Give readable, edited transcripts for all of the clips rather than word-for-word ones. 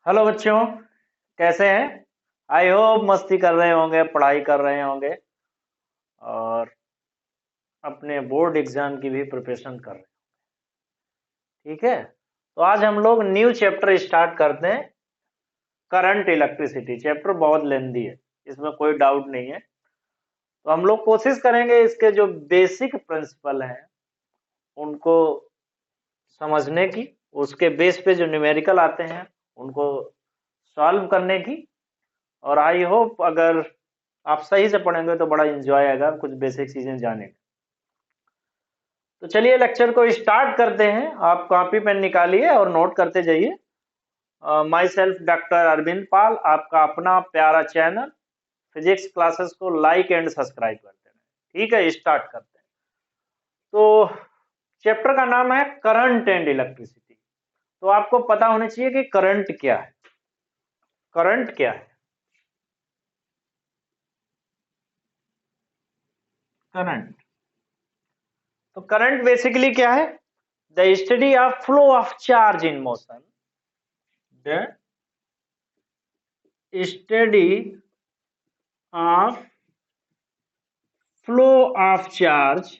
Hello बच्चों, कैसे हैं? आई होप मस्ती कर रहे होंगे, पढ़ाई कर रहे होंगे और अपने बोर्ड एग्जाम की भी प्रिपरेशन कर रहे हैं। ठीक है, तो आज हम लोग न्यू चैप्टर स्टार्ट करते हैं। करंट इलेक्ट्रिसिटी चैप्टर बहुत लेंदी है, इसमें कोई डाउट नहीं है। तो हम लोग कोशिश करेंगे इसके जो बेसिक प्रिंसिपल हैं उनको समझने की, उसके बेस पे जो न्यूमेरिकल आते हैं उनको सॉल्व करने की। और आई होप अगर आप सही से पढ़ेंगे तो बड़ा एंजॉय आएगा कुछ बेसिक चीजें जाने। तो चलिए लेक्चर को स्टार्ट करते हैं। आप कॉपी पेन निकालिए और नोट करते जाइए। माई सेल्फ डॉक्टर अरविंद पाल, आपका अपना प्यारा चैनल फिजिक्स क्लासेस को लाइक एंड सब्सक्राइब करते हैं। ठीक है, स्टार्ट करते हैं। तो चैप्टर का नाम है करंट एंड इलेक्ट्रिसिटी। तो आपको पता होना चाहिए कि करंट क्या है। करंट क्या है? करंट, तो करंट बेसिकली क्या है? The study of flow of charge in motion. The study of flow of charge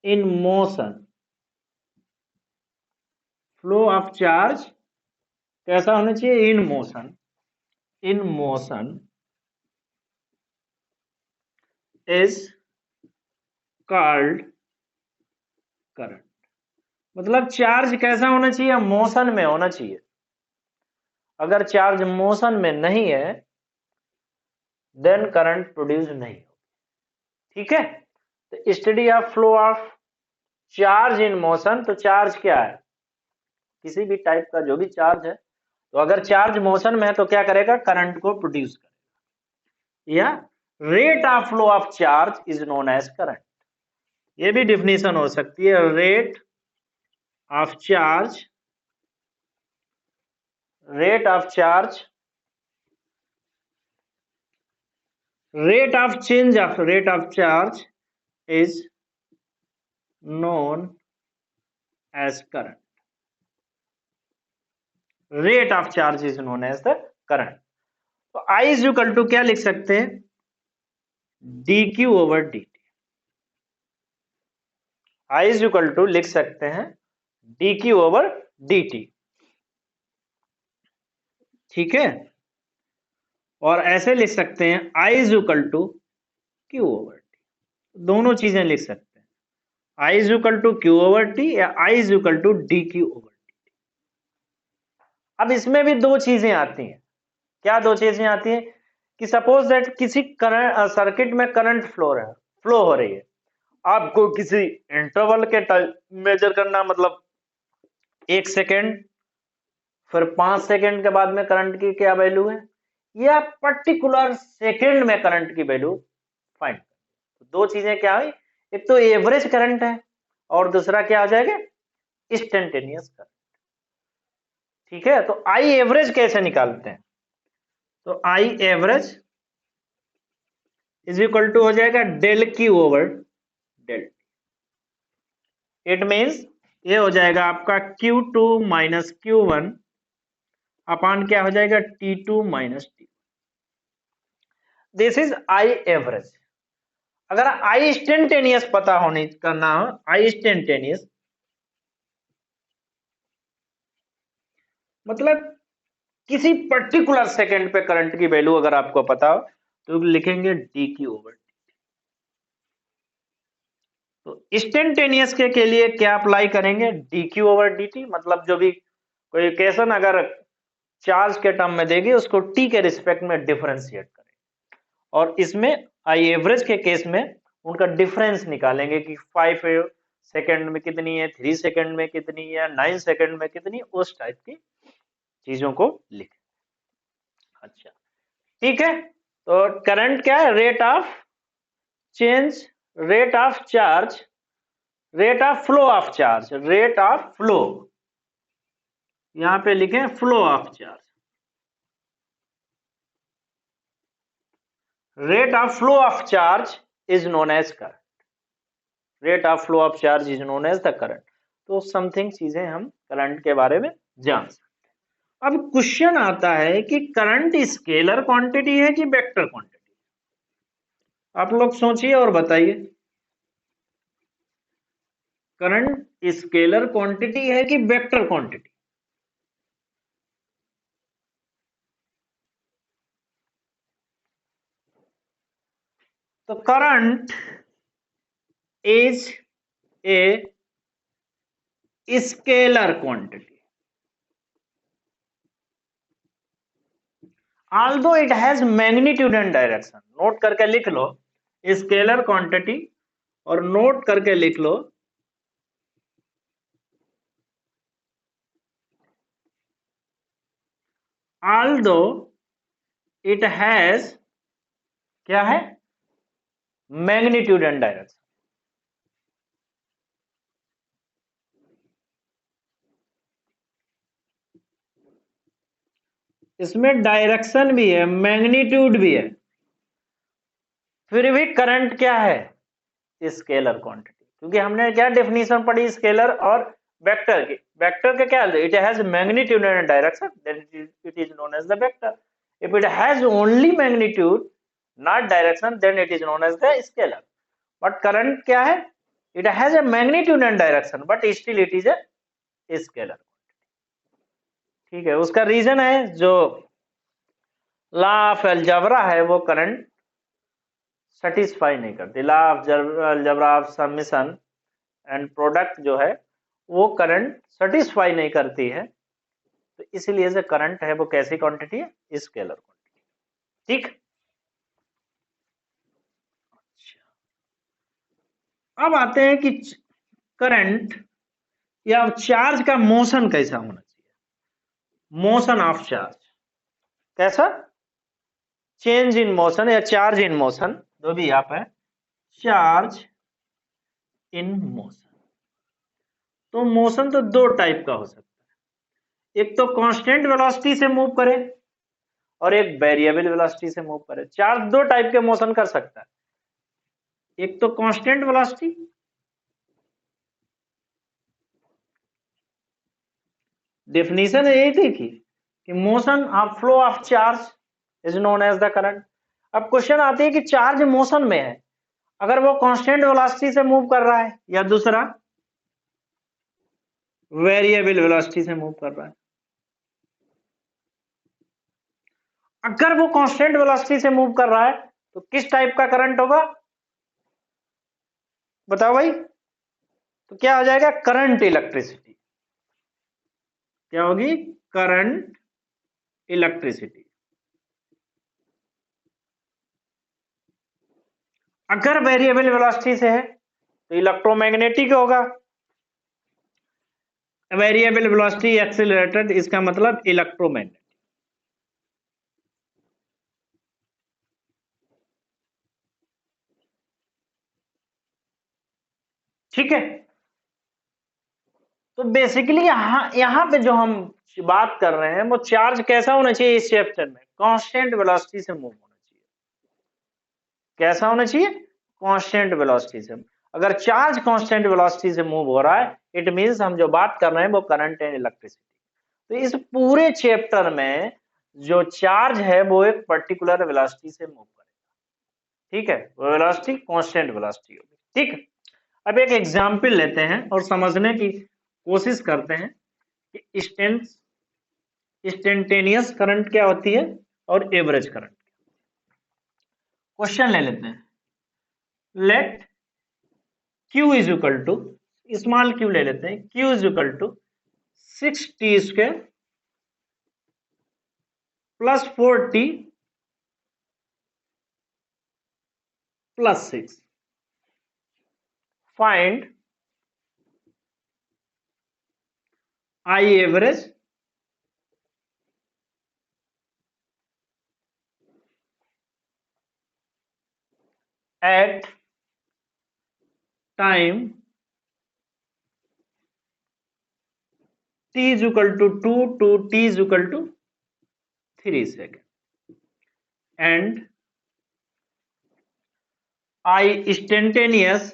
in motion। Flow of charge कैसा होना चाहिए? In motion. In motion is called current. मतलब चार्ज कैसा होना चाहिए? मोशन में होना चाहिए। अगर चार्ज मोशन में नहीं है देन करंट प्रोड्यूस नहीं हो। ठीक है, तो study of flow of charge in motion. तो चार्ज क्या है? किसी भी टाइप का जो भी चार्ज है, तो अगर चार्ज मोशन में है तो क्या करेगा? करंट को प्रोड्यूस करेगा। या rate of flow of charge is known as current. ये भी डिफिनेशन हो सकती है। Rate of charge, rate of charge, rate of change of rate of charge is known as current. Rate of charge is known as the current. तो I is equal to क्या लिख सकते हैं? D Q over D T. I is equal to लिख सकते हैं D Q over D T. ठीक है, और ऐसे लिख सकते हैं I is equal to Q over T. दोनों चीजें लिख सकते हैं, I is equal to Q over T या I is equal to D Q over T. अब इसमें भी दो चीजें आती हैं। क्या दो चीजें आती हैं? कि सपोज दैट किसी करंट सर्किट में करंट फ्लो हो रही है। आपको किसी इंटरवल के टाइम मेजर करना, मतलब 1 सेकेंड, फिर 5 सेकेंड के बाद में करंट की क्या वैल्यू है, या पर्टिकुलर सेकेंड में करंट की वैल्यू फाइंड। दो चीजें क्या हुई? एक तो एवरेज करंट है और दूसरा क्या हो जाएगा? Instantaneous current. ठीक है, तो आई एवरेज कैसे निकालते हैं? तो I average is equal to हो जाएगा del Q over del. It means ये हो जाएगा आपका Q2 माइनस Q1 अपान क्या हो जाएगा? T2 minus T। This is I average. अगर आई इंस्टेंटेनियस पता होने करना हो, आई इंस्टेंटेनियस मतलब किसी पर्टिकुलर सेकंड पे करंट की वैल्यू अगर आपको पता हो तो लिखेंगे डी क्यू ओवर टी। तो इंस्टेंटेनियस के लिए क्या अप्लाई करेंगे? D Q over D T. मतलब जो भी कोई इक्वेशन अगर चार्ज के टर्म में देगी उसको टी के रिस्पेक्ट में डिफरेंशिएट करेंगे। और इसमें आई एवरेज के केस में उनका डिफरेंस निकालेंगे कि 5 सेकंड में कितनी है, 3 सेकंड में कितनी है, 9 सेकंड में कितनी, उस टाइप की चीजों को लिखें। अच्छा, ठीक है। तो करंट क्या है? Rate of change, rate of charge, rate of flow of charge, rate of flow, यहां पे लिखें flow of charge. Rate of flow of charge is known as current. Rate of flow of charge is known as the current. तो something चीजें हम current के बारे में जान सकते हैं। अब क्वेश्चन आता है कि करंट स्केलर क्वांटिटी है कि वेक्टर क्वांटिटी? आप लोग सोचिए और बताइए, करंट स्केलर क्वांटिटी है कि वेक्टर क्वांटिटी? तो current is a scalar quantity although it has magnitude and direction। Note करके लिख लो स्केलर क्वांटिटी, और नोट करके लिख लो although it has, क्या है, मैग्नीट्यूड एंड डायरेक्शन। इसमें डायरेक्शन भी है, मैग्नीट्यूड भी है, फिर भी करंट क्या है, स्केलर क्वांटिटी। क्योंकि हमने क्या डेफिनेशन पढ़ी स्केलर और वेक्टर की। वेक्टर का क्या, it has magnitude and direction, then it is known as the vector. If it has only magnitude not direction, then it is known as the scalar. But current क्या है, it has a magnitude and direction but still it is a scalar। ठीक है, उसका region है जो law of algebra है वो current satisfy नहीं करती। Law of algebra of summation and product जो है वो करंट सेटिस्फाई नहीं करती है, तो इसलिए जो करंट है वो कैसी क्वांटिटी है, स्केलर क्वांटिटी। ठीक, अब आते हैं कि करंट या चार्ज का मोशन कैसा होना चाहिए। मोशन ऑफ चार्ज कैसा, चेंज इन मोशन या चार्ज इन मोशन, जो भी आप है, चार्ज इन मोशन। तो मोशन तो दो टाइप का हो सकता है, एक तो कांस्टेंट वेलोसिटी से मूव करे और एक वेरिएबल वेलोसिटी से मूव करे। चार्ज दो टाइप के मोशन कर सकता है, एक तो कांस्टेंट वेलोसिटी, डेफिनेशन यही थी कि motion of flow of charge is known as the current. अब क्वेश्चन आती है कि चार्ज मोशन में है, अगर वो कांस्टेंट वेलोसिटी से मूव कर रहा है या दूसरा वेरिएबल वेलोसिटी से मूव कर रहा है। अगर वो कांस्टेंट वेलोसिटी से मूव कर रहा है तो किस टाइप का करंट होगा, बताओ भाई। तो क्या हो जाएगा, करंट इलेक्ट्रिसिटी। क्या होगी, करंट इलेक्ट्रिसिटी। अगर वेरिएबल वेलोसिटी से है तो इलेक्ट्रोमैग्नेटिक होगा। वेरिएबल वेलोसिटी एक्सीलरेटेड, इसका मतलब इलेक्ट्रोमैग्नेटिक। ठीक है, तो बेसिकली यहां पे जो हम बात कर रहे हैं वो चार्ज कैसा होना चाहिए इस चैप्टर में, कांस्टेंट वेलोसिटी से मूव होना चाहिए। कैसा होना चाहिए, कांस्टेंट वेलोसिटी से। अगर चार्ज कांस्टेंट वेलोसिटी से मूव हो रहा है, इट मींस हम जो बात कर रहे हैं वो करंट एंड इलेक्ट्रिसिटी। तो इस पूरे चैप्टर में जो चार्ज है वो एक पर्टिकुलर वेलोसिटी से मूव करेगा। ठीक है, वो वेलोसिटी कांस्टेंट वेलोसिटी होगी। ठीक, अब एक एग्जांपल लेते हैं और समझने की कोशिश करते हैं कि इंस्टेंटेनियस करंट क्या होती है और एवरेज करंट। क्वेश्चन ले लेते हैं, let Q is equal to, small q ले लेते हैं, Q is equal to 6t² plus 4t plus 6। Find I average at time t is equal to 2 to t is equal to 3 seconds, and I instantaneous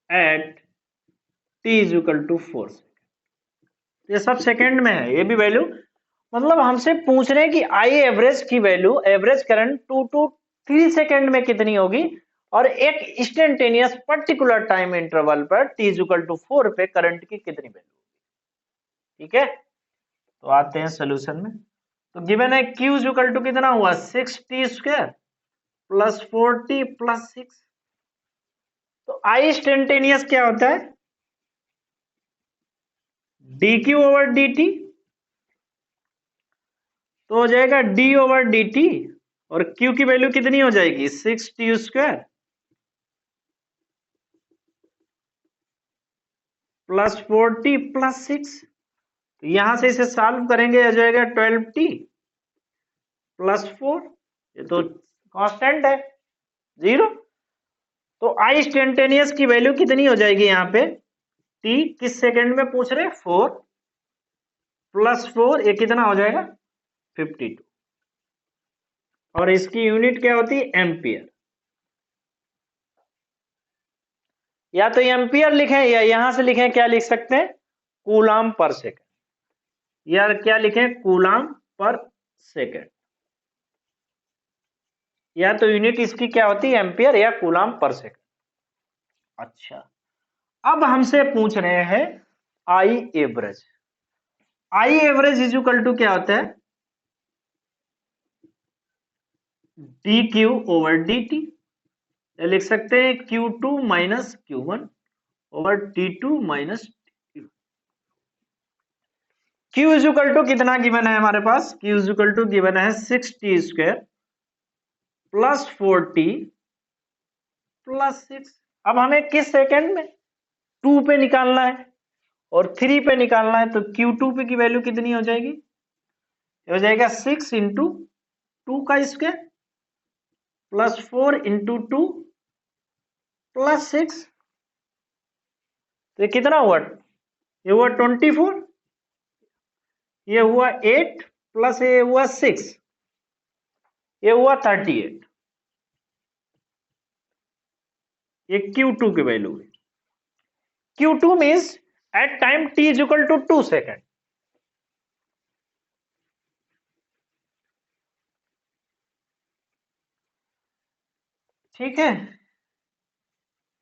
at t is equal to 4 second. ये सब second में है, ये भी value, मतलब हमसे पूछ रहे हैं कि आई एवरेज की value, average current 2 to 3 second में कितनी होगी, और एक इंस्टेंटेनियस पर्टिकुलर टाइम इंटरवल पर t इज इक्वल टू 4 पे करंट की कितनी वैल्यू होगी। ठीक है, तो आते हैं सोल्यूशन में। तो गिवन है q इज इक्वल टू कितना हुआ 6t² प्लस 4t प्लस 6। तो आई इंस्टेंटेनियस क्या होता है, dq ओवर dt, तो हो जाएगा d ओवर dt, और q की वैल्यू कितनी हो जाएगी 6t² प्लस 4t प्लस 6। तो यहां से इसे सॉल्व करेंगे, आ जाएगा 12t प्लस 4, ये तो कांस्टेंट है 0। तो आई इंस्टेंटेनियस की वैल्यू कितनी हो जाएगी यहाँ पे, t किस सेकंड में पूछ रहे, 4 प्लस 4, ये कितना हो जाएगा 52, और इसकी यूनिट क्या होती है एम्पियर। या तो एम्पियर लिखें या यहां से लिखें, क्या लिख सकते हैं कूलाम पर सेकंड, या क्या लिखें कूलाम पर सेकंड, या तो यूनिट इसकी क्या होती है एम्पियर या कूलाम पर सेकंड। अच्छा, अब हमसे पूछ रहे हैं I average. I average is equal to क्या होता है, D Q over D T, लिख सकते हैं Q2 minus Q1 over T2 minus Q is equal to कितना गिवन है हमारे पास, Q is equal to given है 6t² प्लस 4t प्लस 6। अब हमें किस सेकंड में 2 पे निकालना है और 3 पे निकालना है, तो Q2 पे की वैल्यू कितनी हो जाएगी, हो जाएगा 6 इंटू 2 का स्क्वायर प्लस 4 इंटू 2 प्लस 6। तो ये कितना हुआ, ये हुआ 24, ये हुआ 8 प्लस ये हुआ 6, ये हुआ 38। ये Q2 की वैल्यू है। Q2 means at time t is equal to 2 second. ठीक है,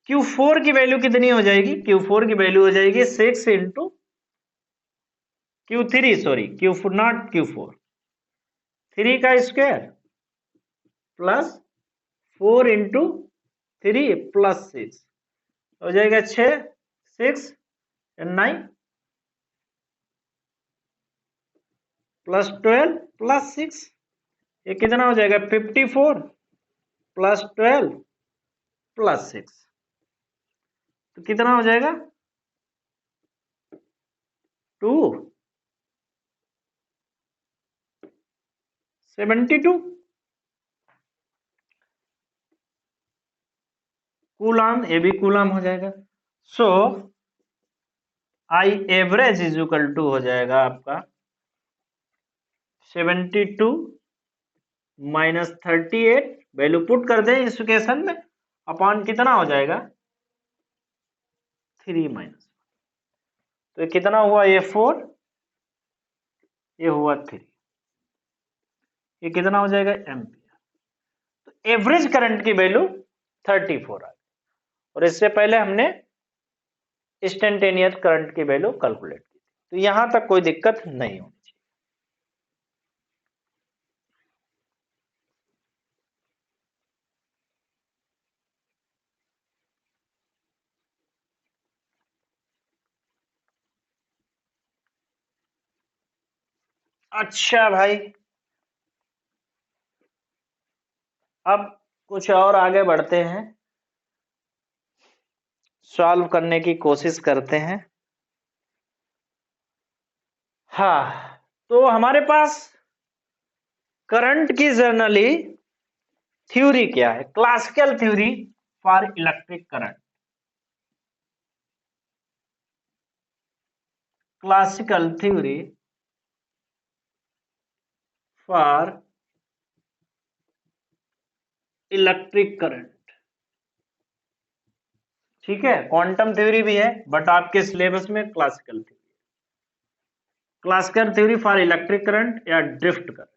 Q4 की वैल्यू कितनी हो जाएगी, Q4 की वैल्यू हो जाएगी 6 into Q3, sorry Q4 not Q4, 3 का स्क्वायर प्लस 4 इंटू 3 प्लस 6, हो जाएगा 6 6 9 प्लस 12 प्लस 6, ये कितना हो जाएगा 54 प्लस 12 प्लस 6, तो कितना हो जाएगा 272 कूलाम, ये भी कूलाम हो जाएगा। So I average is equal to हो जाएगा आपका 72 माइनस 38, वैल्यू पुट कर दें इस इक्वेशन में, अपॉन कितना हो जाएगा 3 माइनस, तो ये कितना हुआ, ये 4, ये हुआ 3, ये कितना हो जाएगा एम्पियर। तो एवरेज करंट की वैल्यू 34 आ गई, और इससे पहले हमने इंस्टेंटेनियस करंट की वैल्यू कैलकुलेट की, तो यहां तक कोई दिक्कत नहीं होनी चाहिए। अच्छा भाई, अब कुछ और आगे बढ़ते हैं, सॉल्व करने की कोशिश करते हैं। हाँ, तो हमारे पास करंट की जनरली थ्योरी क्या है, classical theory for electric current, classical theory for electric current. ठीक है, क्वांटम थ्योरी भी है बट आपके सिलेबस में classical theory, classical theory for electric current या ड्रिफ्ट करंट।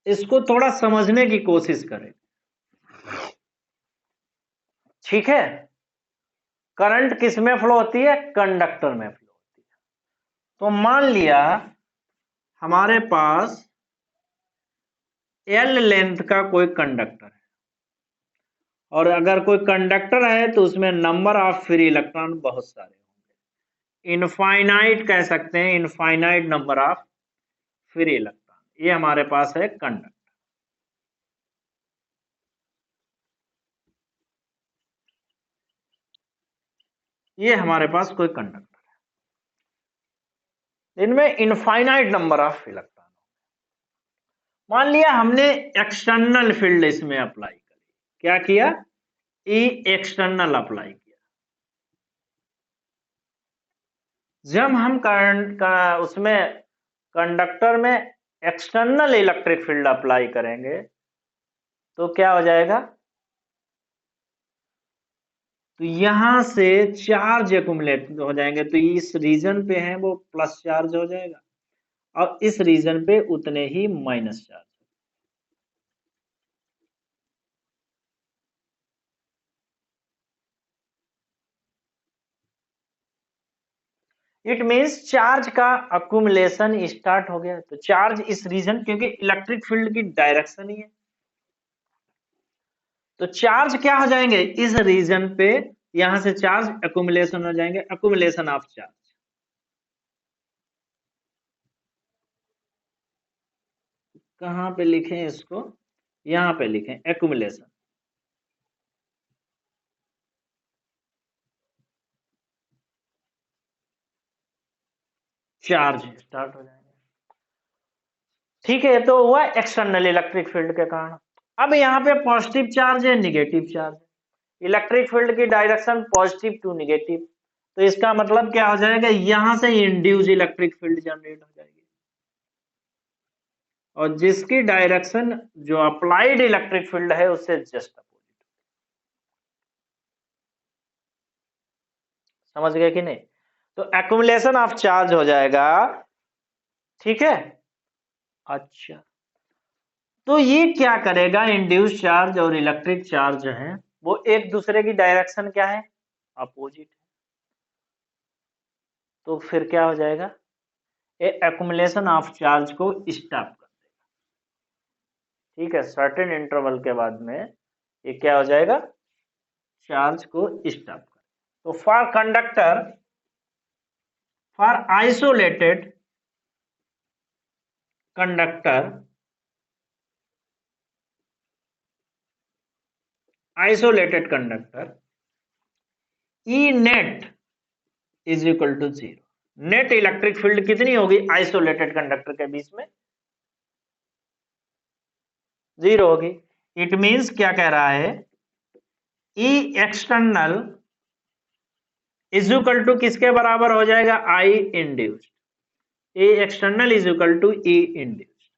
इसको थोड़ा समझने की कोशिश करें, ठीक है। करंट किस में फ्लो होती है? कंडक्टर में फ्लो होती है। तो मान लिया हमारे पास एल लेंथ का कोई कंडक्टर है, और अगर कोई कंडक्टर है तो उसमें नंबर ऑफ फ्री इलेक्ट्रॉन बहुत सारे होंगे, इनफाइनाइट कह सकते हैं, infinite number of free electron. ये हमारे पास है कंडक्टर। ये हमारे पास कोई कंडक्टर है, इनमें इनफाइनाइट नंबर ऑफ इलेक्ट्रॉन। मान लिया हमने एक्सटर्नल फील्ड इसमें अप्लाई करी, क्या किया? ई एक्सटर्नल अप्लाई किया। जब हम करंट का उसमें कंडक्टर में एक्सटर्नल इलेक्ट्रिक फील्ड अप्लाई करेंगे तो क्या हो जाएगा? तो यहां से चार्ज एक्युमुलेट हो जाएंगे, तो इस रीजन पे है वो प्लस चार्ज हो जाएगा, और इस रीजन पे उतने ही minus charge. It means charge का अक्यूमुलेशन स्टार्ट हो गया। तो चार्ज इस रीजन, क्योंकि इलेक्ट्रिक फील्ड की डायरेक्शन ही है, तो चार्ज क्या हो जाएंगे इस रीजन पे, यहां से चार्ज अक्यूमुलेशन हो जाएंगे, अक्यूमुलेशन ऑफ चार्ज। कहां पे लिखें इसको? यहां पे लिखें एक्यूमुलेशन। चार्ज स्टार्ट हो जाएंगे, ठीक है। तो हुआ एक्सटर्नल इलेक्ट्रिक फील्ड के कारण। अब यहाँ पे पॉजिटिव चार्ज है, निगेटिव चार्ज है, इलेक्ट्रिक फील्ड की डायरेक्शन पॉजिटिव टू निगेटिव, तो इसका मतलब क्या हो जाएगा? यहां से इंड्यूस इलेक्ट्रिक फील्ड जनरेट हो जाएगी, और जिसकी डायरेक्शन जो अप्लाइड इलेक्ट्रिक फील्ड है उससे जस्ट अपोजिट। समझ गए कि नहीं? तो एक्युमुलेशन ऑफ चार्ज हो जाएगा, ठीक है। अच्छा, तो ये क्या करेगा? इंड्यूस चार्ज और इलेक्ट्रिक चार्ज जो है वो एक दूसरे की डायरेक्शन क्या है? अपोजिट। तो फिर क्या हो जाएगा? ये एक्युमुलेशन ऑफ चार्ज को स्टॉप कर देगा, ठीक है। सर्टेन इंटरवल के बाद में ये क्या हो जाएगा? चार्ज को स्टॉप कर। तो for conductor, for isolated conductor, isolated conductor, E net is equal to zero. Net electric field कितनी होगी आइसोलेटेड कंडक्टर के बीच में? जीरो होगी। इट मींस क्या कह रहा है? E external is equal to किसके बराबर हो जाएगा? I induced. A external is equal to E induced,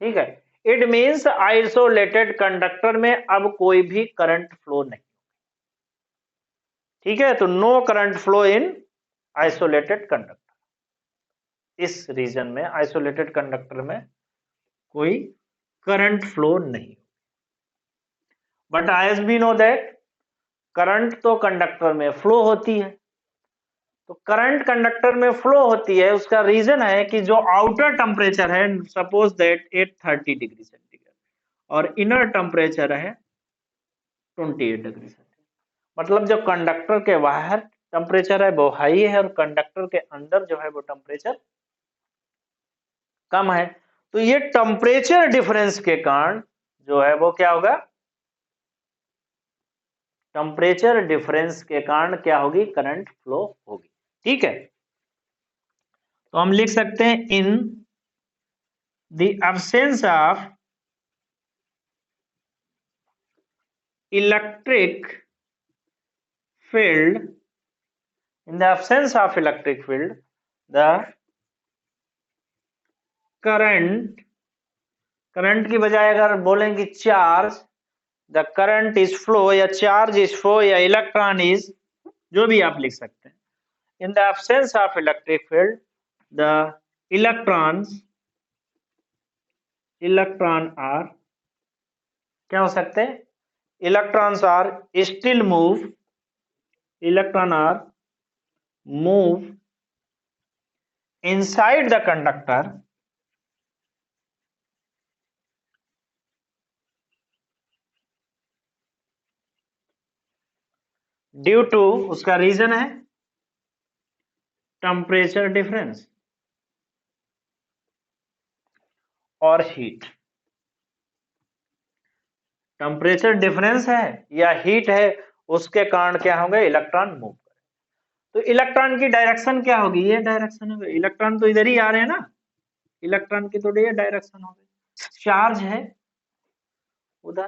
ठीक है। इट मींस आइसोलेटेड कंडक्टर में अब कोई भी करंट फ्लो नहीं, ठीक है। तो no current flow in isolated conductor. इस रीजन में आइसोलेटेड कंडक्टर में कोई करंट फ्लो नहीं। But as we know that current तो कंडक्टर में फ्लो होती है। तो करंट कंडक्टर में फ्लो होती है, उसका रीजन है कि जो आउटर टेम्परेचर है, सपोज दैट 830 डिग्री सेंटीग्रेड, और इनर टेम्परेचर है 28 डिग्री सेंटीग्रेड। मतलब जो कंडक्टर के बाहर टेम्परेचर है वो हाई है, और कंडक्टर के अंदर जो है वो टेम्परेचर कम है। तो ये टेम्परेचर डिफरेंस के कारण जो है वो क्या होगा? टेम्परेचर डिफरेंस के कारण क्या होगी? करंट फ्लो होगी, ठीक है। तो हम लिख सकते हैं in the absence of electric field, in the absence of electric field, the current, current की बजाय अगर बोलेंगे charge, the current is flow या चार्ज इज फ्लो या इलेक्ट्रॉन इज, जो भी आप लिख सकते हैं। In the absence of electric field the electron are, क्या हो सकते हैं, electrons are still move, electron are move inside the conductor due to, उसका रीजन है टेम्परेचर डिफरेंस और हीट। टेम्परेचर डिफरेंस है या हीट है, उसके कारण क्या होंगे, इलेक्ट्रॉन मूव करें। तो इलेक्ट्रॉन की डायरेक्शन क्या होगी, ये डायरेक्शन होगी, इलेक्ट्रॉन तो इधर ही आ रहे हैं ना, इलेक्ट्रॉन की तो ये डायरेक्शन होगी, चार्ज है उधर,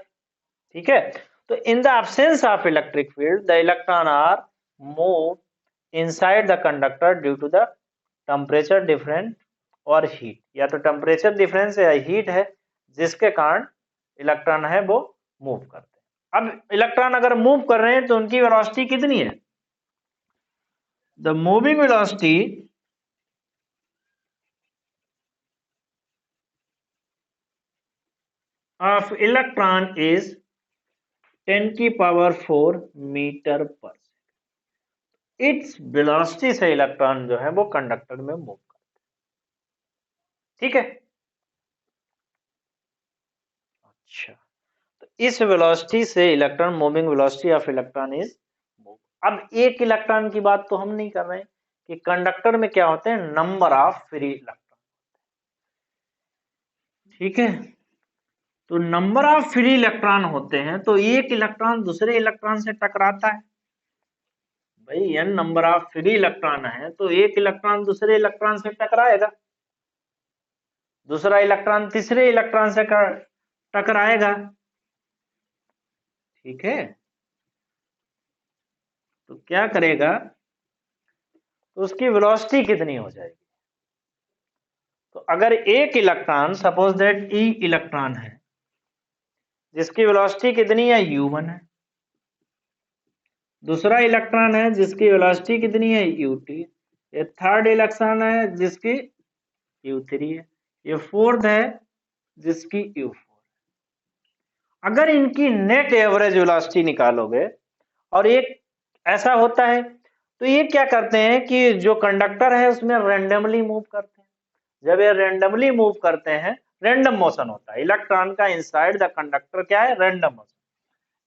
ठीक है। तो in the absence of electric field the electron are move inside the conductor due to the temperature difference और हीट, या तो टेम्परेचर डिफरेंस या हीट है जिसके कारण इलेक्ट्रॉन है वो मूव करते हैं। अब इलेक्ट्रॉन अगर मूव कर रहे हैं तो उनकी वेलोसिटी कितनी है, the moving velocity of electron is 10⁴ metre per second. Its velocity से इलेक्ट्रॉन जो है वो कंडक्टर में मूव करते हैं, ठीक है। अच्छा, तो इस वेलोसिटी से electron, moving velocity of electron is move. अब एक इलेक्ट्रॉन की बात तो हम नहीं कर रहे हैं कि कंडक्टर में क्या होते हैं, नंबर ऑफ फ्री इलेक्ट्रॉन, ठीक है। तो नंबर ऑफ फ्री इलेक्ट्रॉन होते हैं, तो एक इलेक्ट्रॉन दूसरे इलेक्ट्रॉन से टकराता है, भाई n number of free electron है तो एक इलेक्ट्रॉन दूसरे इलेक्ट्रॉन से टकराएगा, दूसरा इलेक्ट्रॉन तीसरे इलेक्ट्रॉन से टकराएगा, ठीक है। तो क्या करेगा, तो उसकी वेलोसिटी कितनी हो जाएगी। तो अगर एक electron, suppose that E electron है जिसकी वेलोसिटी कितनी है, u1 है, दूसरा इलेक्ट्रॉन है जिसकी वेलोसिटी कितनी है, ut, ये थर्ड इलेक्ट्रॉन है जिसकी u3 है, ये फोर्थ है जिसकी u4। अगर इनकी नेट एवरेज वेलोसिटी निकालोगे, और एक ऐसा होता है, तो ये क्या करते हैं कि जो कंडक्टर है उसमें रैंडमली मूव करते हैं, जब ये रैंडमली मूव करते हैं, रैंडम मोशन होता है इलेक्ट्रॉन का इनसाइड द कंडक्टर, क्या है, random motion.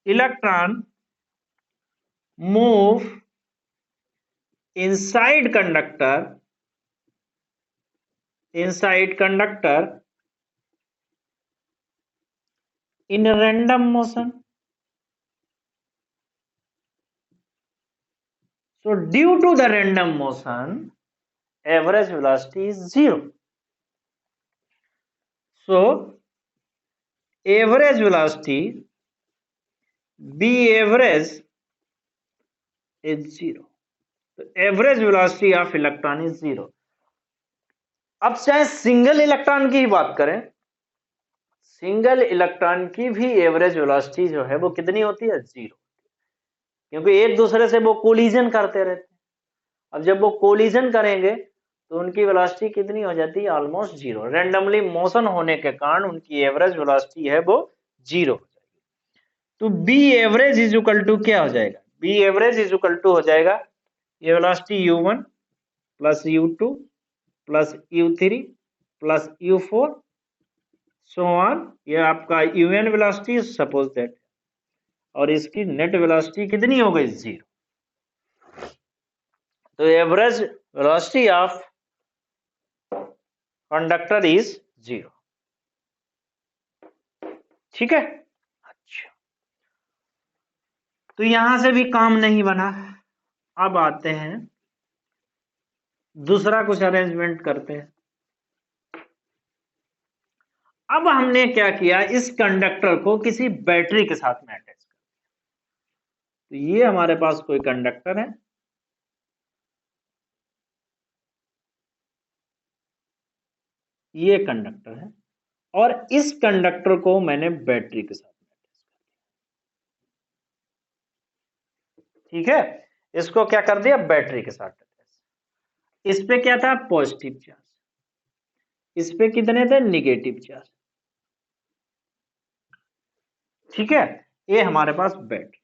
Electron move inside conductor in random motion. So due to the random motion, average velocity is 0. So average velocity B average is 0. So average velocity of electron is 0. अब चाहे single electron की ही बात करें, single electron की भी average velocity जो है वो कितनी होती है, 0, क्योंकि एक दूसरे से वो कोलिजन करते रहते हैं। अब जब वो कोलिजन करेंगे तो उनकी वेलोसिटी कितनी हो जाती है, ऑलमोस्ट 0, रैंडमली मोशन होने के कारण उनकी एवरेज वेलोसिटी है वो 0 हो जाएगी। तो B average is equal to क्या हो जाएगा, B average is equal to हो जाएगा ये velocity u1 plus u2 plus u3 plus u4 so on, ये आपका un वेलोसिटी सपोज दैट, और इसकी नेट वेलोसिटी कितनी हो गई, 0। तो average velocity of conductor is 0, ठीक है। अच्छा, तो यहां से भी काम नहीं बना, अब आते हैं दूसरा कुछ अरेंजमेंट करते हैं। अब हमने क्या किया, इस कंडक्टर को किसी बैटरी के साथ में अटैच कर दिया। तो ये हमारे पास कोई कंडक्टर है, ये कंडक्टर है और इस कंडक्टर को मैंने बैटरी के साथ, ठीक है, इसको क्या कर दिया, बैटरी के साथ। इस पे क्या था, पॉजिटिव चार्ज, इस पे कितने थे, निगेटिव चार्ज, ठीक है। ये हमारे पास बैटरी,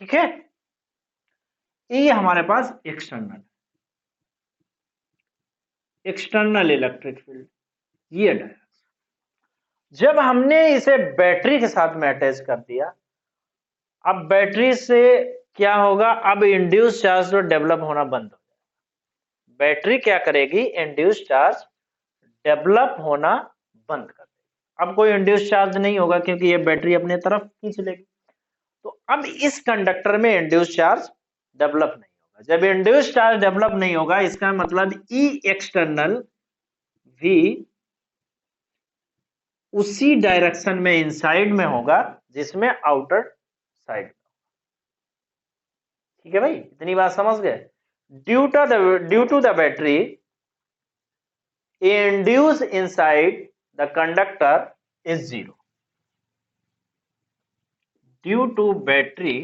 ठीक है। ये हमारे पास एक्सटर्नल इलेक्ट्रिक फील्ड, ये डायरेक्शन। जब हमने इसे बैटरी के साथ में अटैच कर दिया, अब बैटरी से क्या होगा, अब इंड्यूस चार्ज तो डेवलप होना बंद हो जाएगा। बैटरी क्या करेगी, इंड्यूस चार्ज डेवलप होना बंद कर देगी। अब कोई इंड्यूस चार्ज नहीं होगा क्योंकि ये बैटरी अपने तरफ खींच लेगी। तो अब इस कंडक्टर में इंड्यूस चार्ज डेवलप नहीं होगा। जब इंड्यूस चार्ज डेवलप नहीं होगा, इसका मतलब ई एक्सटर्नल भी उसी डायरेक्शन में इनसाइड में होगा जिसमें आउटर साइड, ठीक है भाई, इतनी बात समझ गए। Due to the battery induce inside the conductor is zero. Due to battery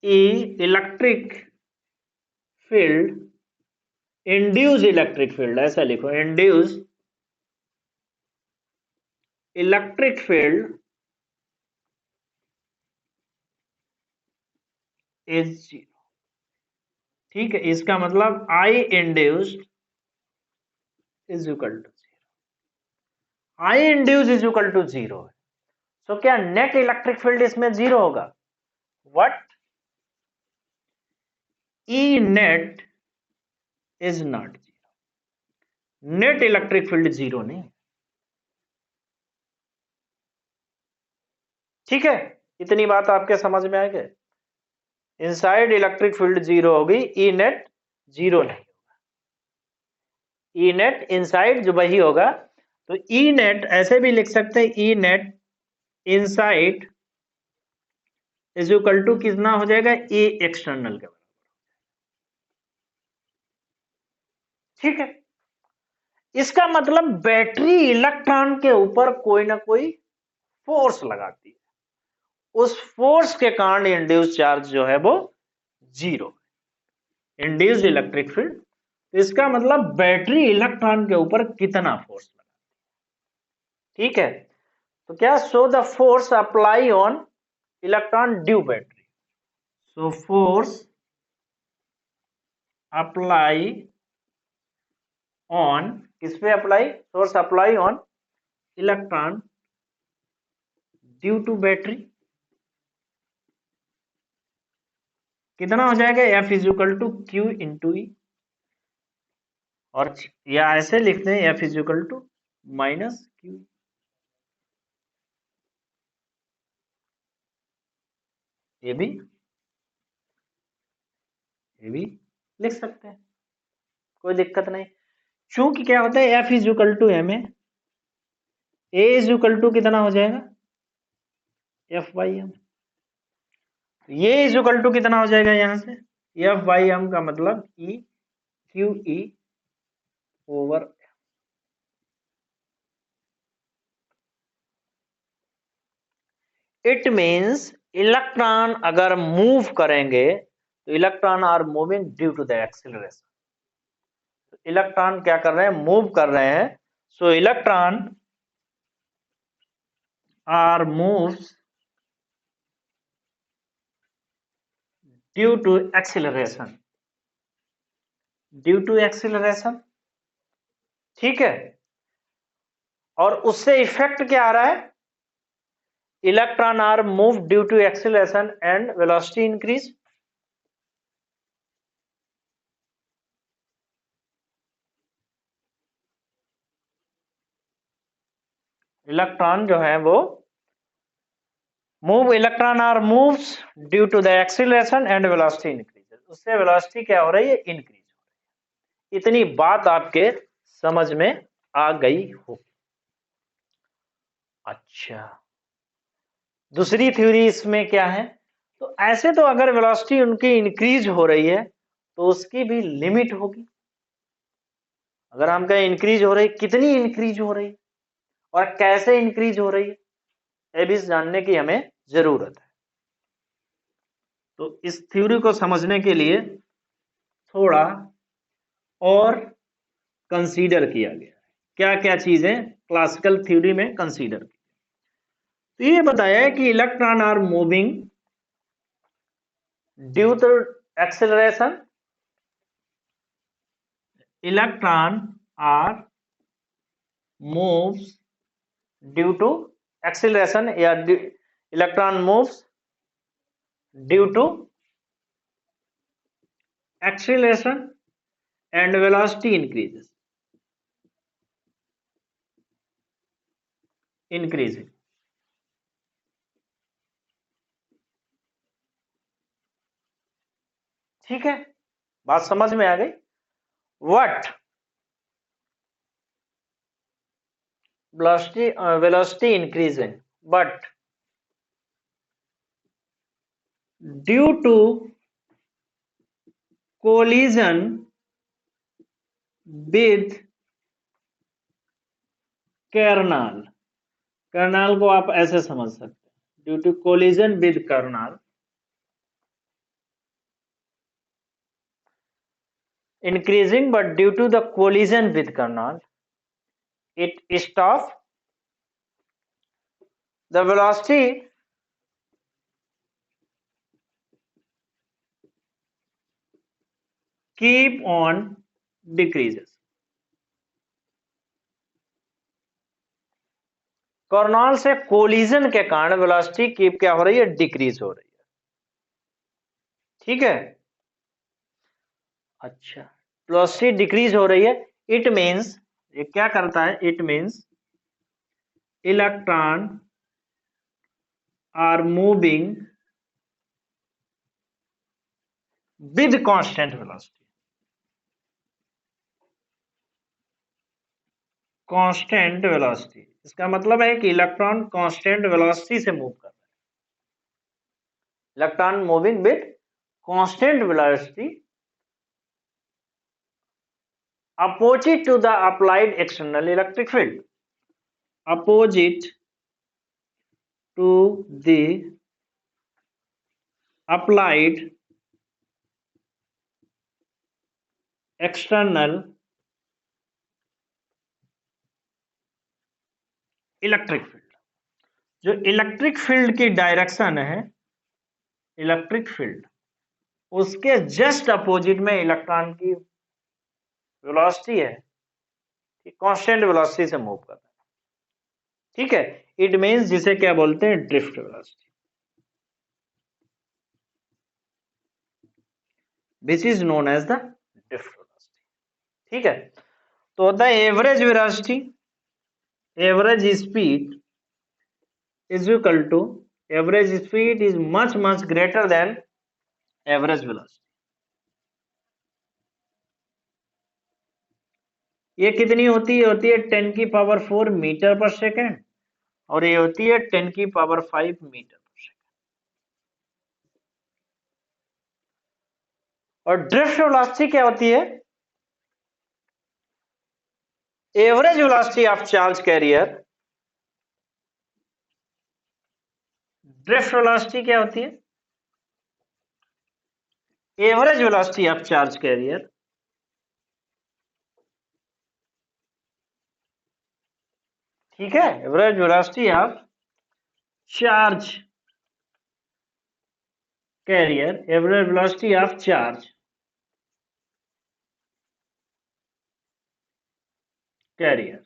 electric field, induce electric field, ऐसा लिखो, induce electric field is zero, ठीक है। इसका मतलब I induced is equal to zero, I induce is equal to zero है। तो क्या net electric field इसमें जीरो होगा, what, E net is not zero, net electric field zero नहीं, ठीक है। इतनी बात आपके समझ में आ गई। इनसाइड इलेक्ट्रिक फील्ड जीरो होगी, ई नेट जीरो नहीं होगा, ई नेट इनसाइड जो वही होगा। तो ई नेट ऐसे भी लिख सकते हैं, E net inside is equal to कितना हो जाएगा, ए एक्सटर्नल के बराबर, ठीक है। इसका मतलब बैटरी इलेक्ट्रॉन के ऊपर कोई ना कोई फोर्स लगाती है, उस फोर्स के कारण इंड्यूस चार्ज जो है वो जीरो, इंड्यूस इलेक्ट्रिक फील्ड। तो इसका मतलब बैटरी इलेक्ट्रॉन के ऊपर कितना फोर्स लगा, ठीक है। तो क्या, so the force apply on electron due battery, so force apply on, किस पे apply, force apply on electron due to battery कितना हो जाएगा, F is equal to Q into E, और या ऐसे लिखते हैं, F is equal to minus Q, ये भी लिख सकते हैं, कोई दिक्कत नहीं। चूंकि क्या होता है, F is equal to M है, ए इज इक्वल टू कितना हो जाएगा, एफ बाई एम, ये इज इक्वल टू कितना हो जाएगा यहां से, एफ बाई एम का मतलब E Q E over, it means electron अगर मूव करेंगे तो electron are moving due to the acceleration, electron क्या कर रहे हैं, मूव कर रहे हैं। So electron are moves due to acceleration, due to acceleration, ठीक है। और उससे इफेक्ट क्या आ रहा है, electron are move due to acceleration and velocity increase, electron जो है वो move, electron are moves due to the acceleration and velocity increase, उससे वेलोसिटी क्या हो रही है, इंक्रीज हो रही है। इतनी बात आपके समझ में आ गई हो, अच्छा। दूसरी थ्योरी इसमें क्या है, तो ऐसे तो अगर वेलोसिटी उनकी इंक्रीज हो रही है तो उसकी भी लिमिट होगी। अगर हम कहें इंक्रीज हो रही, कितनी इंक्रीज हो रही और कैसे इंक्रीज हो रही है, ये भी जानने की हमें जरूरत है। तो इस थ्योरी को समझने के लिए थोड़ा और कंसीडर किया गया है, क्या क्या चीजें क्लासिकल थ्योरी में कंसीडर की। तो ये बताया है कि electron are moving due to acceleration, electron are moves due to acceleration या electron moves due to acceleration and velocity increasing। ठीक है, बात समझ में आ गई। What velocity increasing, but due to collision with kernel, kernel को आप ऐसे समझ सकते हैं, due to collision with kernel increasing, but due to the collision with kernel it stops the velocity keep on decreases। Kernel से collision के कारण velocity keep क्या हो रही है, डिक्रीज हो रही है। ठीक है, अच्छा, वेलोसिटी डिक्रीज हो रही है, इट मींस ये क्या करता है, it means electron are moving with constant velocity. Constant velocity, इसका मतलब है कि इलेक्ट्रॉन कांस्टेंट वेलोसिटी से मूव कर रहा है। Electron moving with constant velocity opposite to the applied external electric field, opposite to the applied external electric field. जो electric field की डायरेक्शन है, इलेक्ट्रिक फील्ड उसके जस्ट अपोजिट में इलेक्ट्रॉन की वेलोसिटी है, कांस्टेंट वेलोसिटी से मूव कर रहा है। ठीक है, इट मींस जिसे क्या बोलते हैं, drift velocity, which is known as the drift velocity. ठीक है, तो the average velocity, average speed is equal to, average speed is much greater than average velocity। ये कितनी होती है, 10⁴ मीटर पर सेकेंड, और ये होती है 10⁵ मीटर पर सेकेंड। और ड्रिफ्ट वेलोसिटी क्या होती है, average velocity of charge carrier. Drift velocity क्या होती है, average velocity of charge carrier ठीक है, average velocity of charge carrier, average velocity of charge carrier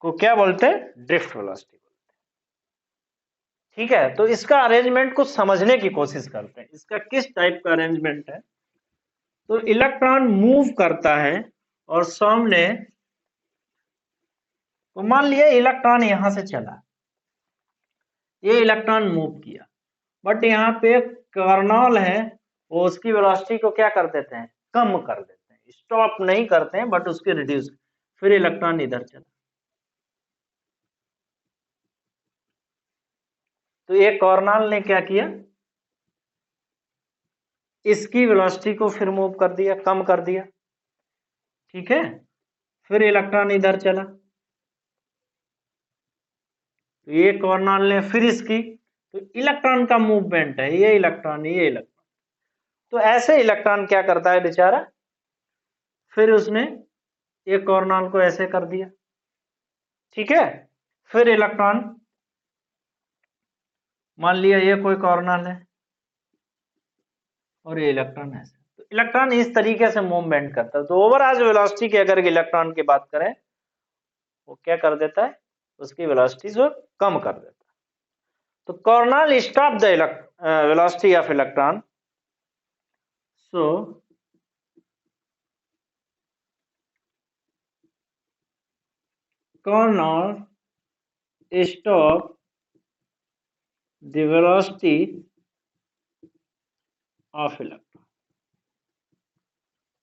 को क्या बोलते हैं, ड्रिफ्ट वेलोसिटी। ठीक है, तो इसका अरेंजमेंट को समझने की कोशिश करते हैं, इसका किस टाइप का अरेंजमेंट है। तो इलेक्ट्रॉन मूव करता है और सामने, तो मान लिया इलेक्ट्रॉन यहां से चला, ये इलेक्ट्रॉन मूव किया, बट यहाँ पे कर्नल है, वो उसकी वेलोसिटी को क्या कर देते हैं, कम कर देते हैं, स्टॉप नहीं करते हैं बट उसकी रिड्यूस, फिर इलेक्ट्रॉन इधर चला। तो एक कॉर्नल ने क्या किया, इसकी वेलोसिटी को फिर मूव कर दिया, कम कर दिया, ठीक है। फिर इलेक्ट्रॉन इधर चला, तो ये कॉर्नल ने फिर इसकी, तो इलेक्ट्रॉन का मूवमेंट है, ये इलेक्ट्रॉन, ये इलेक्ट्रॉन। तो ऐसे इलेक्ट्रॉन क्या करता है बेचारा, फिर उसने एक कॉर्नल को ऐसे कर दिया, ठीक है। फिर इलेक्ट्रॉन, मान लिया ये कोई कॉर्नल है और ये इलेक्ट्रॉन है, तो इलेक्ट्रॉन इस तरीके से मूवमेंट करता है। तो ओवरऑल वेलोसिटी की अगर इलेक्ट्रॉन की बात करें, वो क्या कर देता है, उसकी वेलोसिटी को कम कर देता है। तो Cornell stop the velocity of electron, so Cornell stop the velocity of electron,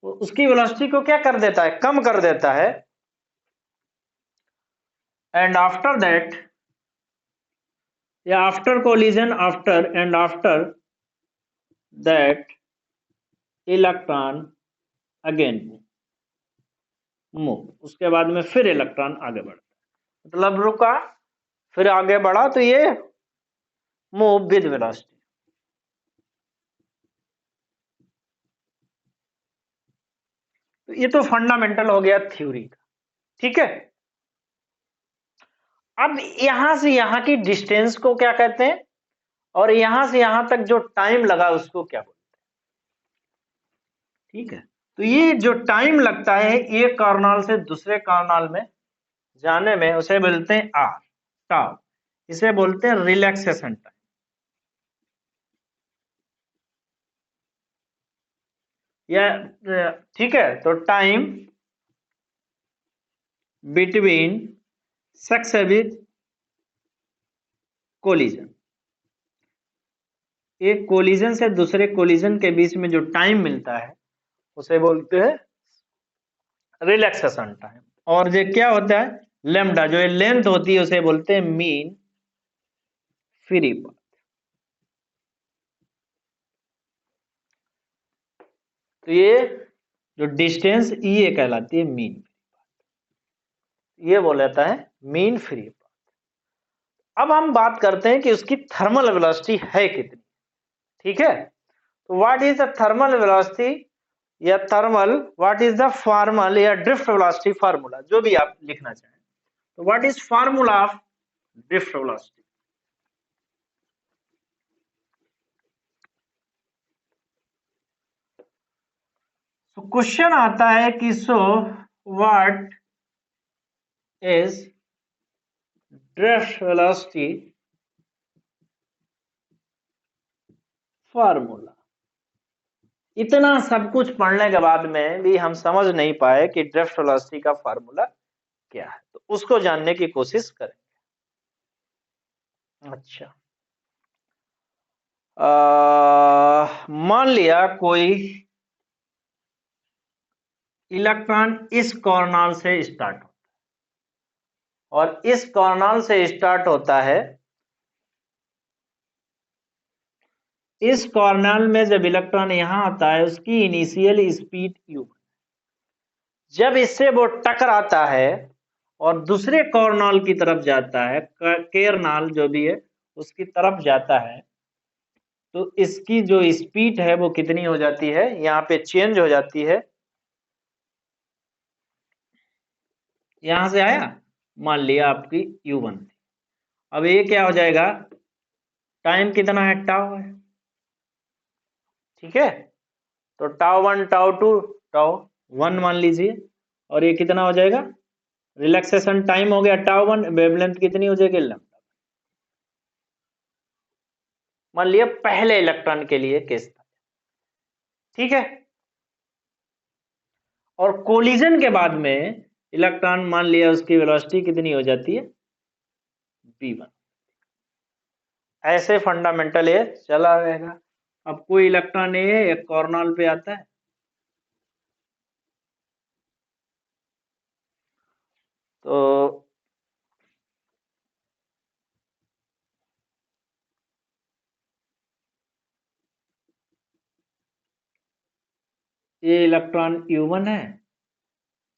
उसकी वेलोसिटी को क्या कर देता है, कम कर देता है। एंड आफ्टर दैट, या after collision, after that electron again move, उसके बाद में फिर इलेक्ट्रॉन आगे बढ़ता है, मतलब रुका फिर आगे बढ़ा, तो ये मूव विद वेलोसिटी। तो ये तो फंडामेंटल हो गया थ्योरी का, ठीक है। अब यहां से यहां की डिस्टेंस को क्या कहते हैं, और यहां से यहां तक जो टाइम लगा उसको क्या बोलते हैं, ठीक है। तो ये जो टाइम लगता है एक कॉर्नल से दूसरे कॉर्नल में जाने में, उसे बोलते हैं आर, टाउ, इसे बोलते हैं रिलैक्सेशन टाइम, या ठीक है। तो टाइम बिटवीन सक्सेसिव कोलिजन, एक कोलिजन से दूसरे कोलिजन के बीच में जो टाइम मिलता है उसे बोलते हैं रिलैक्सेशन टाइम। और ये क्या होता है, लेमडा, जो लेंथ होती है उसे बोलते हैं मीन फ्री पाथ। तो ये जो डिस्टेंस ये कहलाती है मीन, ये बोला जाता है मीन फ्री पाथ। अब हम बात करते हैं कि उसकी थर्मल वेलोसिटी है कितनी, ठीक है। तो what is the thermal velocity, या thermal, what is the formal या ड्रिफ्ट वेलोसिटी फार्मूला, जो भी आप लिखना चाहें। तो what is formula of drift velocity, तो क्वेश्चन आता है कि so what is drift velocity formula. इतना सब कुछ पढ़ने के बाद में भी हम समझ नहीं पाए कि ड्रिफ्ट वेलोसिटी का फार्मूला क्या है, तो उसको जानने की कोशिश करेंगे। अच्छा, मान लिया कोई इलेक्ट्रॉन इस कॉर्नल से स्टार्ट होता है, और इस कॉर्नल से स्टार्ट होता है, इस कॉर्नल में जब इलेक्ट्रॉन यहां आता है उसकी इनिशियल स्पीड u, जब इससे वो टकराता है और दूसरे कॉर्नल की तरफ जाता है, केरनल जो भी है उसकी तरफ जाता है, तो इसकी जो स्पीड है वो कितनी हो जाती है, यहाँ पे चेंज हो जाती है। यहां से आया, मान लिया आपकी u1 थी, अब ये क्या हो जाएगा, टाइम कितना है, टाउ है, ठीक है। तो tau one, tau two, tau one मान लीजिए, और ये कितना हो जाएगा, रिलैक्सेशन टाइम हो गया टाउ वन, वेवलेंथ कितनी हो जाएगी, लैम्डा। मान लिया पहले इलेक्ट्रॉन के लिए केस था, ठीक है। और कोलिजन के बाद में इलेक्ट्रॉन, मान लिया उसकी वेलोसिटी कितनी हो जाती है, v1। ऐसे फंडामेंटल ये चला रहेगा। अब कोई इलेक्ट्रॉन ये एक कॉर्नल पे आता है, तो ये इलेक्ट्रॉन U1 है,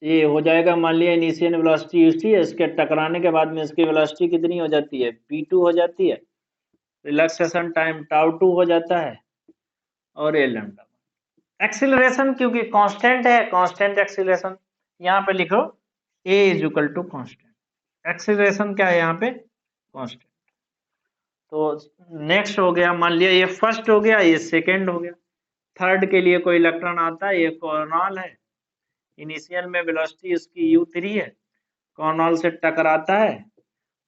ये हो जाएगा मान लिया इनिशियल वेलोसिटी UC है, इसके टकराने के बाद में इसकी वेलोसिटी कितनी हो जाती है, V2 हो जाती है, रिलैक्सेशन टाइम τ2 हो जाता है, और ये लैम्डा। एक्सीलरेशन क्योंकि कांस्टेंट है, कांस्टेंट एक्सीलरेशन, यहाँ पे लिखो A is equal to constant, acceleration क्या है यहाँ पे, कांस्टेंट। तो नेक्स्ट हो गया, मान लिया ये फर्स्ट हो गया, ये सेकंड हो गया, थर्ड के लिए कोई इलेक्ट्रॉन आता है, ये कॉर्नल है, इनिशियल में वेलोसिटी इसकी U3 है, कॉर्नल से टकराता है,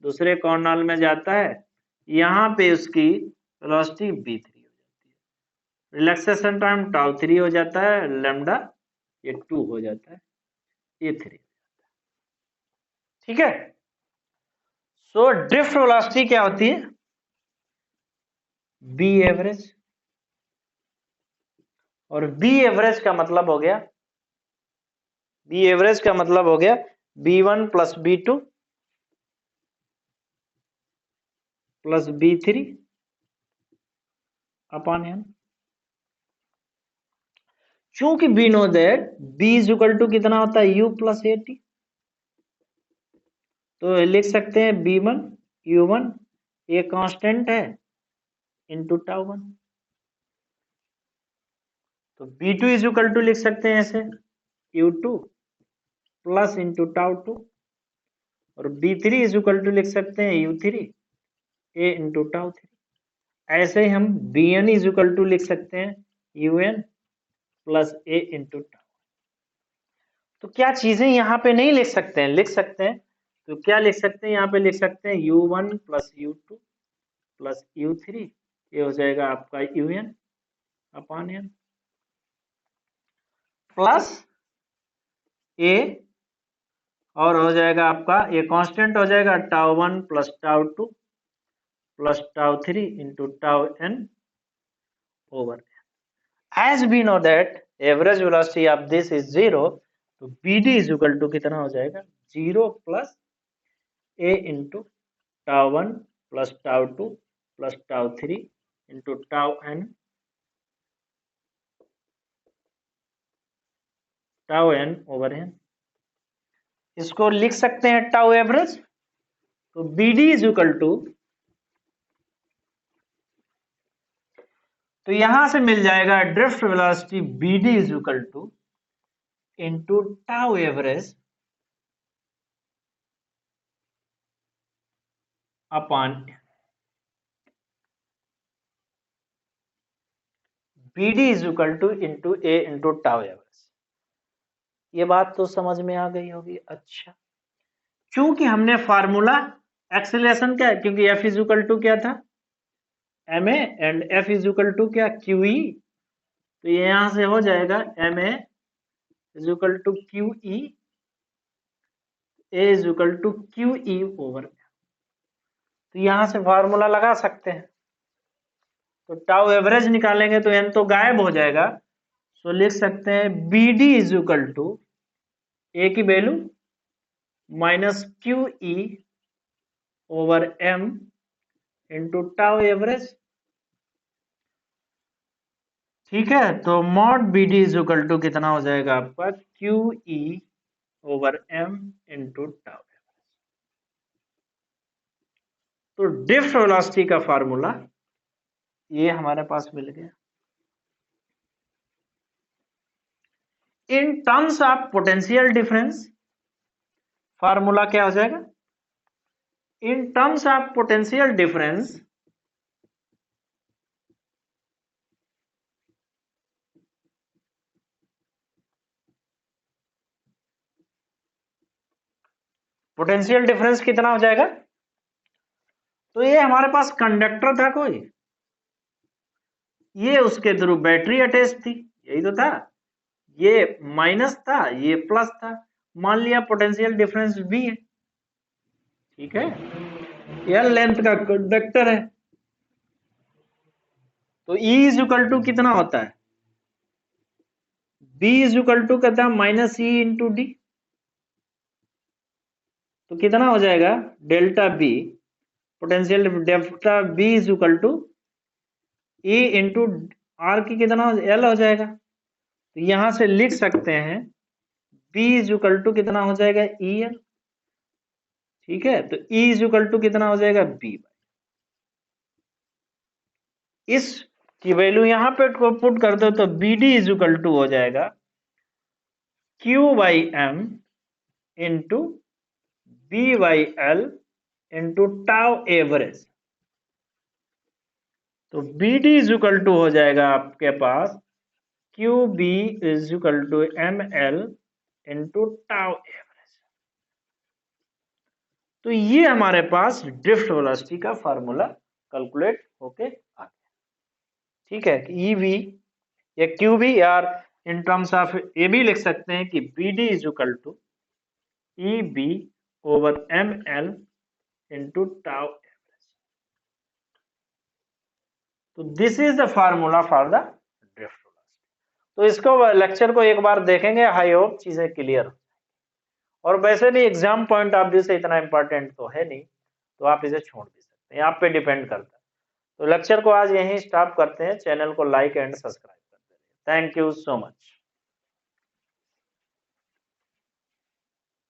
दूसरे कॉर्नल में जाता है, यहाँ पे उसकी वेलोसिटी V3 हो जाती है, रिलैक्सेशन टाइम τ3 हो जाता है, लैम्डा ये 2 हो जाता है, ये 3 हो जाता है। ठीक है, सो ड्रिफ्ट वेलोसिटी क्या होती है, B एवरेज, और B एवरेज का मतलब हो गया, B एवरेज का मतलब हो गया B1 plus B2 plus B3 upon n। चूंकि we know that B is equal to कितना होता है, U प्लस AT, तो लिख सकते हैं B1 U1, ये कांस्टेंट है, इंटू τ1, तो B2 इज इक्वल टू लिख सकते हैं ऐसे U2 प्लस इंटू τ2, और B3 इज इक्वल टू लिख सकते हैं U3 A इंटू τ3। ऐसे ही हम Bn इज इक्वल टू लिख सकते हैं UN प्लस A इंटू τ। तो क्या चीजें यहाँ पे नहीं लिख सकते हैं, लिख सकते हैं, तो क्या लिख सकते हैं, यहाँ पे लिख सकते हैं U1 plus U2 plus U3, ये हो जाएगा आपका UN upon n, plus A, और हो जाएगा आपका ये कांस्टेंट हो जाएगा τ1 plus τ2 plus τ3 into τn over. As we know that average velocity of this is 0, तो BD इज इक्वल टू कितना हो जाएगा, 0 plus A into τ1 plus τ2 plus τ3 into τn over n। इसको लिख सकते हैं टाउ एवरेज, तो BD इज इक्वल टू, तो यहां से मिल जाएगा drift velocity BD is equal to into tau average upon BD is equal to into A into tau average. ये बात तो समझ में आ गई होगी। अच्छा, चूंकि हमने फार्मूला एक्सीलरेशन क्या है, क्योंकि F इज इक्वल टू क्या था, ma, and F is equal to क्या, QE, तो ये यहां से हो जाएगा ma is equal to QE, A is equal to QE over, तो यहां से फार्मूला लगा सकते हैं। तो टाउ एवरेज निकालेंगे तो n तो गायब हो जाएगा, सो लिख सकते हैं BD is equal to A की value minus QE over M into tau average. ठीक है, तो mod BD is equal to कितना हो जाएगा आपका, QE over M into tau average. तो ड्रिफ्ट वेलोसिटी का फार्मूला ये हमारे पास मिल गया। In terms of potential difference formula क्या हो जाएगा, in terms of potential difference potential difference कितना हो जाएगा, तो ये हमारे पास कंडक्टर था कोई, ये उसके थ्रू बैटरी अटैच थी, यही तो था, ये माइनस था ये प्लस था, मान लिया पोटेंशियल डिफरेंस V है, ठीक है, L लेंथ का कंडक्टर है, तो E इज इक्वल टू कितना होता है, B इज इक्वल टू कहता है माइनस E इंटू डी, तो कितना हो जाएगा delta B, potential delta B is equal to E into R की कितना L हो जाएगा, तो यहां से लिख सकते हैं B इज इक्वल टू कितना हो जाएगा EL, ठीक है। तो E इज इक्वल टू कितना हो जाएगा B, इस की वैल्यू यहां पे पुट कर दो तो BD इज इक्वल टू हो जाएगा Q/M into B/L into tau average. तो BD इज इक्वल टू हो जाएगा आपके पास QB is equal to ML into tau average. तो ये हमारे पास ड्रिफ्ट वेलोसिटी का फार्मूला कैलकुलेट होके आ गया, ठीक है। EV या QB, यार इन टर्म्स ऑफ ये भी लिख सकते हैं कि BD is equal to EB over ML into tau average. तो this is the formula for the drift velocity. तो इसको लेक्चर को एक बार देखेंगे, आई होप चीजें क्लियर। और वैसे भी एग्जाम पॉइंट ऑफ व्यू से इतना इंपॉर्टेंट तो है नहीं, तो आप इसे छोड़ भी सकते हैं, आप पे डिपेंड करता है। तो लेक्चर को आज यहीं स्टॉप करते हैं। चैनल को लाइक एंड सब्सक्राइब करते हैं। Thank you so much.